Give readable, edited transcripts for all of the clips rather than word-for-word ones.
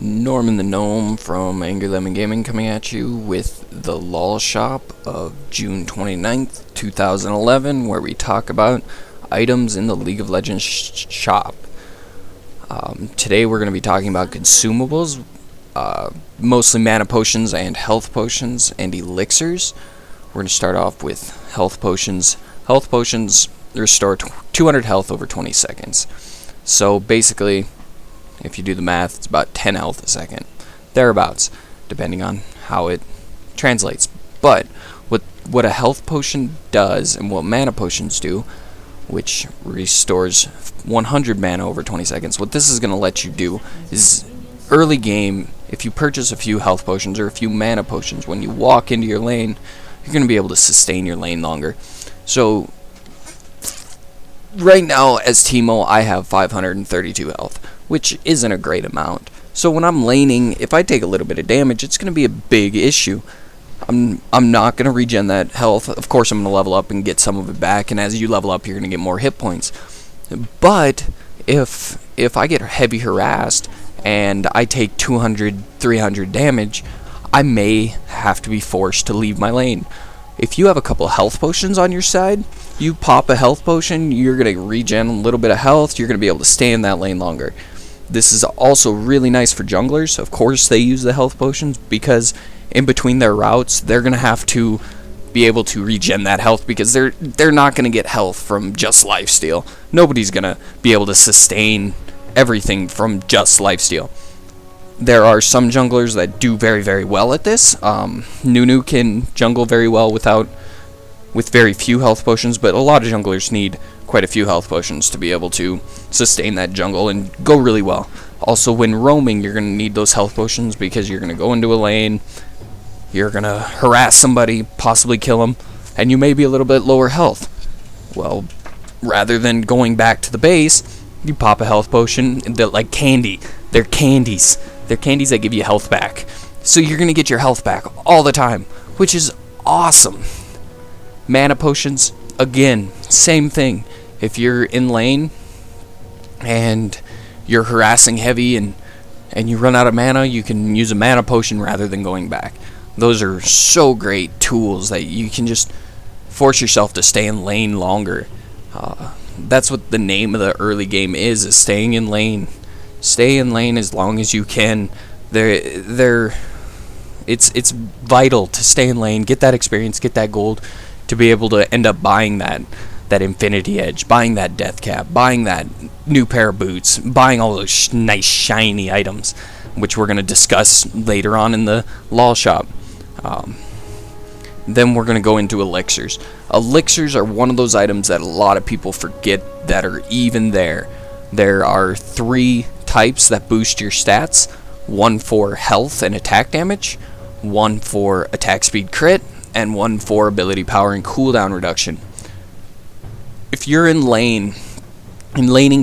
Norman the Gnome from angrylemongaming coming at you with the LoL shop of June 29th, 2011, where we talk about items in the League of Legends shop. Today we're going to be talking about consumables, mostly mana potions and health potions and elixirs. We're going to start off with health potions. Health potions restore 200 health over 20 seconds. So basically, if you do the math, it's about 10 health a second, thereabouts, depending on how it translates. But what a health potion does and what mana potions do, which restores 100 mana over 20 seconds, what this is going to let you do is early game, if you purchase a few health potions or a few mana potions, when you walk into your lane, you're going to be able to sustain your lane longer. So right now as Teemo, I have 532 health, which isn't a great amount. So when I'm laning, if I take a little bit of damage, it's going to be a big issue. I'm not going to regen that health. Of course, I'm going to level up and get some of it back, and as you level up, you're going to get more hit points. But if I get heavy harassed and I take 200, 300 damage, I may have to be forced to leave my lane. If you have a couple health potions on your side, you pop a health potion, you're going to regen a little bit of health, you're going to be able to stay in that lane longer. This is also really nice for junglers. Of course, they use the health potions because in between their routes, they're going to have to be able to regen that health because they're not going to get health from just lifesteal. Nobody's going to be able to sustain everything from just lifesteal. There are some junglers that do very, very well at this. Nunu can jungle very well with very few health potions, but a lot of junglers need quite a few health potions to be able to sustain that jungle and go really well. Also, when roaming, you're going to need those health potions because you're going to go into a lane, you're going to harass somebody, possibly kill them, and you may be a little bit lower health. Well, rather than going back to the base, you pop a health potion, like candy. They're candies. They're candies that give you health back. So you're going to get your health back all the time, which is awesome. Mana potions, again, same thing. If you're in lane and you're harassing heavy and you run out of mana, you can use a mana potion rather than going back. Those are so great tools that you can just force yourself to stay in lane longer. That's what the name of the early game is staying in lane. Stay in lane as long as you can. It's vital to stay in lane, get that experience, get that gold, to be able to end up buying that infinity edge, buying that death cap, buying that new pair of boots, buying all those nice shiny items, which we're going to discuss later on in the LoL shop. Then we're going to go into elixirs. Elixirs are one of those items that a lot of people forget that are even there. There are 3 types that boost your stats. One for health and attack damage, one for attack speed crit, and one for ability power and cooldown reduction. If you're in laning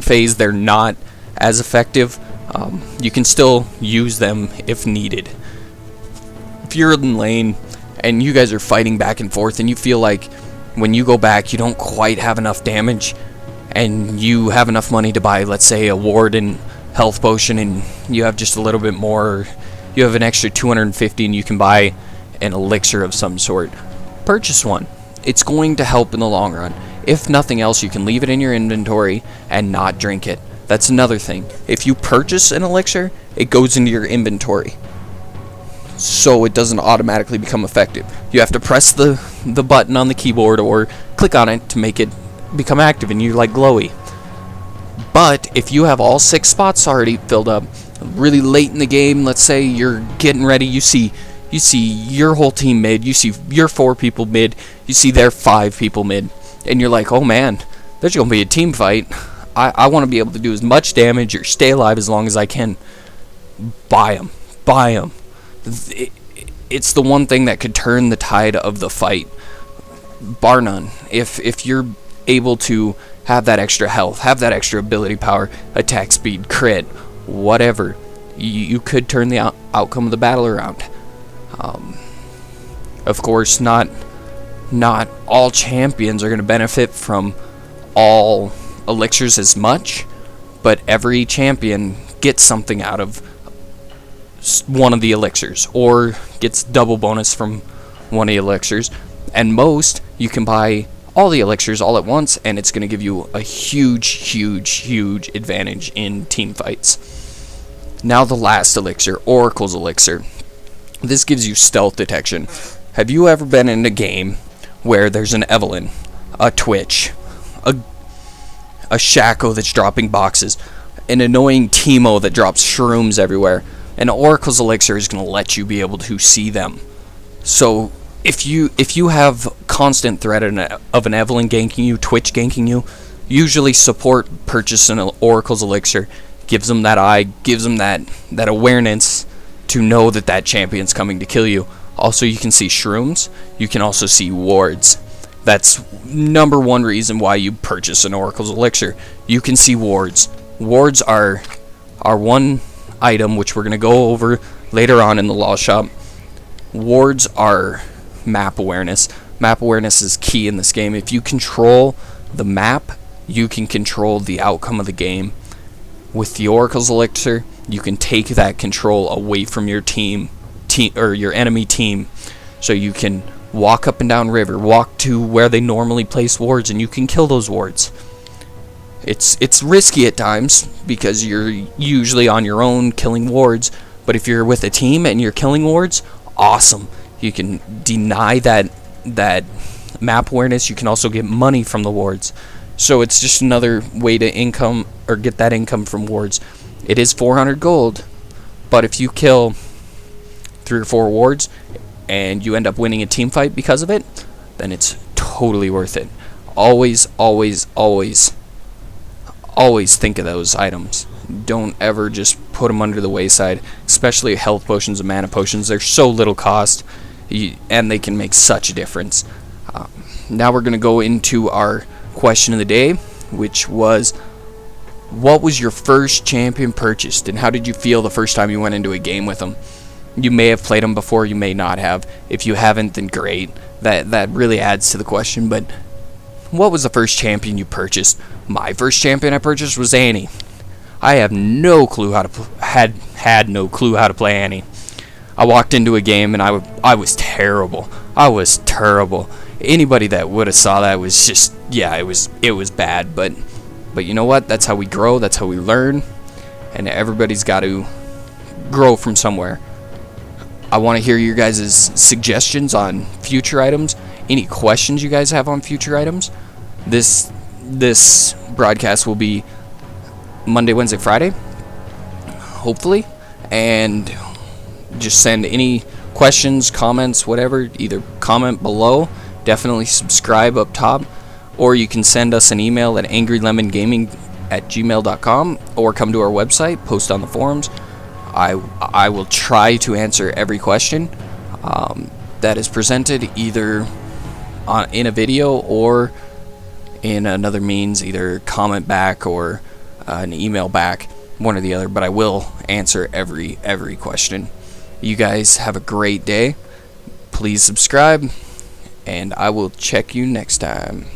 phase, they're not as effective. You can still use them if needed. If you're in lane and you guys are fighting back and forth and you feel like when you go back you don't quite have enough damage and you have enough money to buy, let's say, a ward and health potion, and you have just a little bit more, you have an extra 250 and you can buy an elixir of some sort, purchase one. It's going to help in the long run. If nothing else, you can leave it in your inventory and not drink it. That's another thing. If you purchase an elixir, it goes into your inventory, so it doesn't automatically become effective. You have to press the button on the keyboard or click on it to make it become active and you're like glowy. But if you have all 6 spots already filled up, really late in the game, let's say you're getting ready, you see your whole team mid, you see your 4 people mid, you see their 5 people mid, and you're like, oh man, there's going to be a team fight. I want to be able to do as much damage or stay alive as long as I can. Buy them. It's the one thing that could turn the tide of the fight, bar none. If you're able to have that extra health, have that extra ability power, attack speed, crit, whatever, you could turn the outcome of the battle around. Of course, not all champions are going to benefit from all elixirs as much, but every champion gets something out of one of the elixirs, or gets double bonus from one of the elixirs. And most, you can buy all the elixirs all at once, and it's going to give you a huge advantage in team fights. Now the last elixir, Oracle's elixir. This gives you stealth detection. Have you ever been in a game where there's an Evelyn, a Twitch, a Shaco that's dropping boxes, an annoying Teemo that drops shrooms everywhere? And Oracle's elixir is going to let you be able to see them. So if you have constant threat of an Evelyn ganking you, Twitch ganking you, usually support purchase an Oracle's elixir. Gives them that eye, gives them that awareness to know that champion's coming to kill you. Also, you can see shrooms. You can also see wards. That's #1 reason why you purchase an Oracle's elixir. You can see wards. Wards are one item which we're going to go over later on in the LoL shop. Wards are map awareness. Map awareness is key in this game. If you control the map, you can control the outcome of the game. With the Oracle's elixir, you can take that control away from your team or your enemy team. So you can walk up and down river, walk to where they normally place wards, and you can kill those wards. It's risky at times because you're usually on your own killing wards, but if you're with a team and you're killing wards, awesome. You can deny that map awareness. You can also get money from the wards. So it's just another way to income or get that income from wards. It is 400 gold, but if you kill 3 or 4 wards and you end up winning a team fight because of it, then it's totally worth it. Always think of those items. Don't ever just put them under the wayside, especially health potions and mana potions. They're so little cost, and they can make such a difference. Now we're going to go into our question of the day, which was, what was your first champion purchased, and how did you feel the first time you went into a game with them? You may have played them before, you may not have. If you haven't, then great. That really adds to the question. But what was the first champion you purchased? My first champion I purchased was Annie. I have no clue how to had no clue how to play Annie. I walked into a game and I was terrible. I was terrible. Anybody that would have saw that was just, yeah, it was bad. But you know what? That's how we grow. That's how we learn. And everybody's got to grow from somewhere. I want to hear your guys' suggestions on future items. Any questions you guys have on future items. This broadcast will be Monday, Wednesday, Friday, hopefully. And just send any questions, comments, whatever. Either comment below. Definitely subscribe up top. Or you can send us an email at angrylemongaming@gmail.com, or come to our website, post on the forums. I will try to answer every question that is presented, either in a video or in another means, either comment back or an email back, one or the other. But I will answer every question. You guys have a great day. Please subscribe, and I will check you next time.